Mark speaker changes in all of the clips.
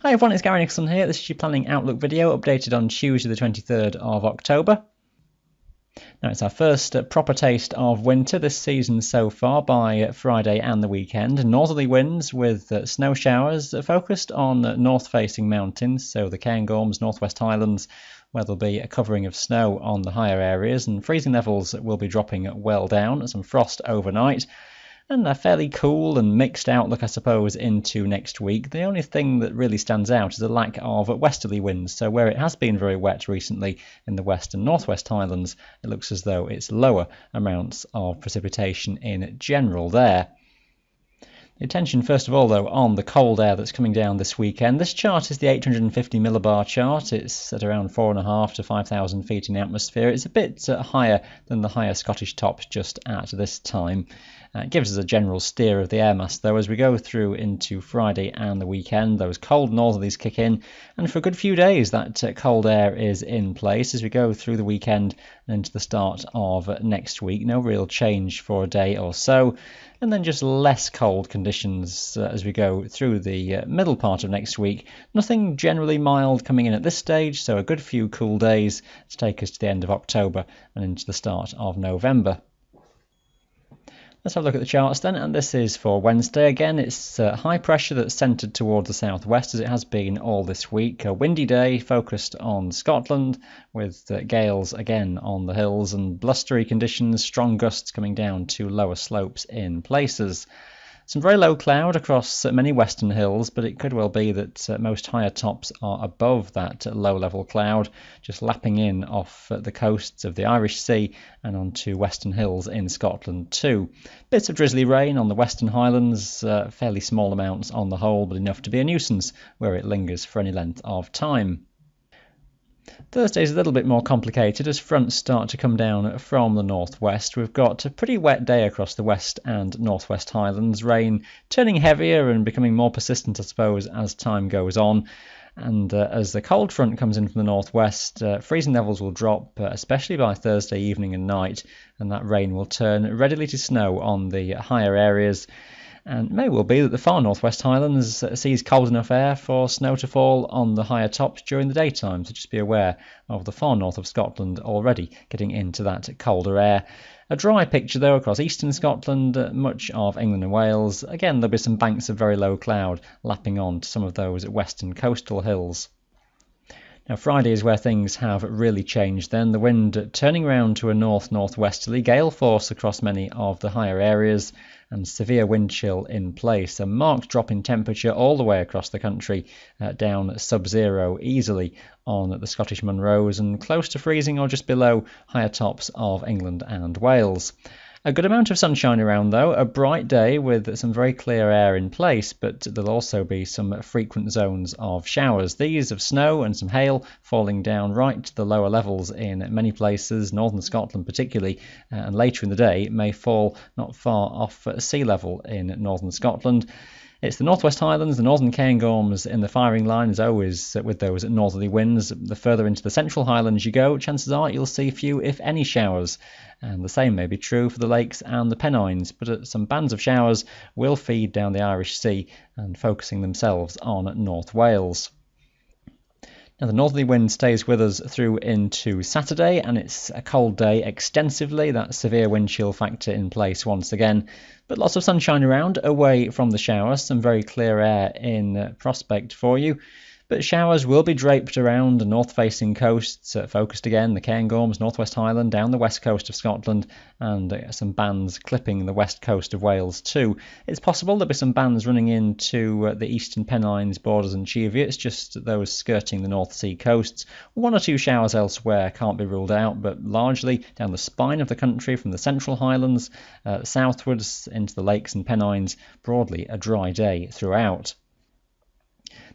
Speaker 1: Hi everyone, it's Gary Nicholson here. This is your planning outlook video updated on Tuesday the 23rd of October. Now it's our first proper taste of winter this season so far by Friday and the weekend. Northerly winds with snow showers focused on north-facing mountains, so the Cairngorms, Northwest Highlands, where there'll be a covering of snow on the higher areas, and freezing levels will be dropping well down, some frost overnight. And a fairly cool and mixed outlook, I suppose, into next week. The only thing that really stands out is the lack of westerly winds. So where it has been very wet recently in the west and northwest Highlands, it looks as though it's lower amounts of precipitation in general there. The attention, first of all, though, on the cold air that's coming down this weekend. This chart is the 850 millibar chart. It's at around 4,500 to 5,000 feet in the atmosphere. It's a bit higher than the higher Scottish tops just at this time. It gives us a general steer of the air mass, though, as we go through into Friday and the weekend. Those cold northerlies kick in, and for a good few days that cold air is in place as we go through the weekend and into the start of next week. No real change for a day or so, and then just less cold conditions as we go through the middle part of next week. Nothing generally mild coming in at this stage, so a good few cool days to take us to the end of October and into the start of November. Let's have a look at the charts then, and this is for Wednesday. Again, it's high pressure that's centred towards the southwest as it has been all this week. A windy day focused on Scotland with gales again on the hills and blustery conditions, strong gusts coming down to lower slopes in places. Some very low cloud across many western hills, but it could well be that most higher tops are above that low-level cloud, just lapping in off the coasts of the Irish Sea and onto western hills in Scotland too. Bits of drizzly rain on the western highlands, fairly small amounts on the whole, but enough to be a nuisance where it lingers for any length of time. Thursday is a little bit more complicated as fronts start to come down from the northwest. We've got a pretty wet day across the west and northwest Highlands, rain turning heavier and becoming more persistent, I suppose, as time goes on. And as the cold front comes in from the northwest, freezing levels will drop, especially by Thursday evening and night, and that rain will turn readily to snow on the higher areas. And it may well be that the far northwest Highlands sees cold enough air for snow to fall on the higher tops during the daytime, so just be aware of the far north of Scotland already getting into that colder air. A dry picture though across eastern Scotland, much of England and Wales. Again, there'll be some banks of very low cloud lapping on to some of those western coastal hills. Now Friday is where things have really changed then, the wind turning round to a north-northwesterly, gale force across many of the higher areas and severe wind chill in place. A marked drop in temperature all the way across the country, down sub-zero easily on the Scottish Munros and close to freezing or just below higher tops of England and Wales. A good amount of sunshine around though, a bright day with some very clear air in place, but there'll also be some frequent zones of showers. These of snow and some hail falling down right to the lower levels in many places, northern Scotland particularly, and later in the day may fall not far off sea level in northern Scotland. It's the Northwest Highlands, the northern Cairngorms in the firing line as always with those northerly winds. The further into the central Highlands you go, chances are you'll see few if any showers. And the same may be true for the lakes and the Pennines, but some bands of showers will feed down the Irish Sea and focusing themselves on North Wales. Now the northerly wind stays with us through into Saturday and it's a cold day extensively, that severe wind chill factor in place once again. But lots of sunshine around, away from the showers, some very clear air in prospect for you. But showers will be draped around the north-facing coasts, focused again, the Cairngorms, Northwest Highland, down the west coast of Scotland, and some bands clipping the west coast of Wales too. It's possible there'll be some bands running into the eastern Pennines, Borders and Cheviots, just those skirting the North Sea coasts. One or two showers elsewhere can't be ruled out, but largely down the spine of the country from the central Highlands southwards into the lakes and Pennines, broadly a dry day throughout.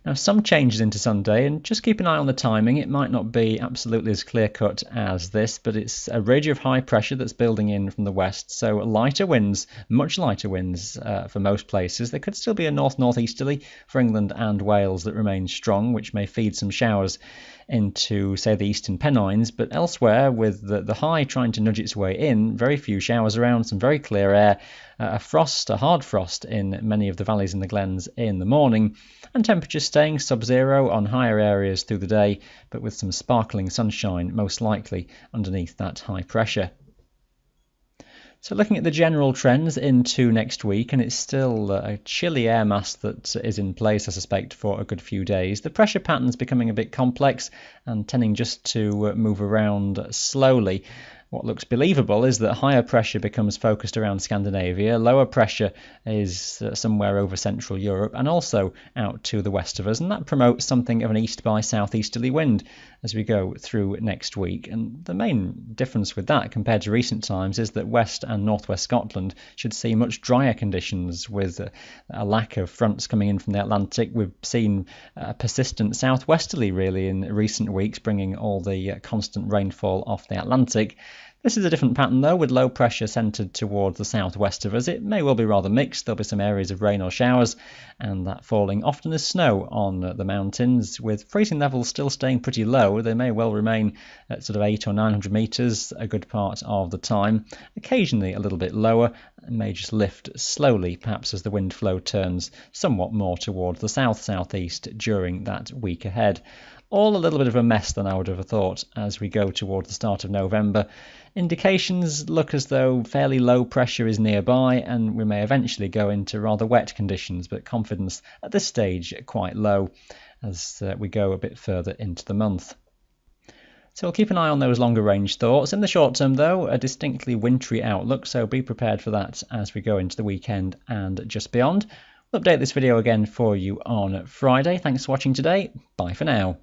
Speaker 1: Now some changes into Sunday, and just keep an eye on the timing. It might not be absolutely as clear-cut as this, but it's a ridge of high pressure that's building in from the west, so lighter winds, much lighter winds for most places. There could still be a north-northeasterly for England and Wales that remains strong, which may feed some showers into, say, the eastern Pennines, but elsewhere, with the high trying to nudge its way in, very few showers around, some very clear air, a hard frost in many of the valleys and the glens in the morning, and temperatures staying sub-zero on higher areas through the day, but with some sparkling sunshine most likely underneath that high pressure. So looking at the general trends into next week, and it's still a chilly air mass that is in place, I suspect, for a good few days. The pressure pattern's becoming a bit complex and tending just to move around slowly. What looks believable is that higher pressure becomes focused around Scandinavia, lower pressure is somewhere over Central Europe and also out to the west of us, and that promotes something of an east by southeasterly wind as we go through next week. And the main difference with that compared to recent times is that west and northwest Scotland should see much drier conditions with a lack of fronts coming in from the Atlantic. We've seen persistent southwesterly really in recent weeks, bringing all the constant rainfall off the Atlantic. This is a different pattern though, with low pressure centred towards the southwest of us. It may well be rather mixed. There'll be some areas of rain or showers, and that falling often as snow on the mountains, with freezing levels still staying pretty low. They may well remain at sort of 800 or 900 metres a good part of the time, occasionally a little bit lower, and may just lift slowly, perhaps as the wind flow turns somewhat more towards the south-southeast during that week ahead. All a little bit of a mess than I would have thought as we go towards the start of November. Indications look as though fairly low pressure is nearby and we may eventually go into rather wet conditions, but confidence at this stage quite low as we go a bit further into the month. So we'll keep an eye on those longer range thoughts. In the short term though, a distinctly wintry outlook, so be prepared for that as we go into the weekend and just beyond. We'll update this video again for you on Friday. Thanks for watching today. Bye for now.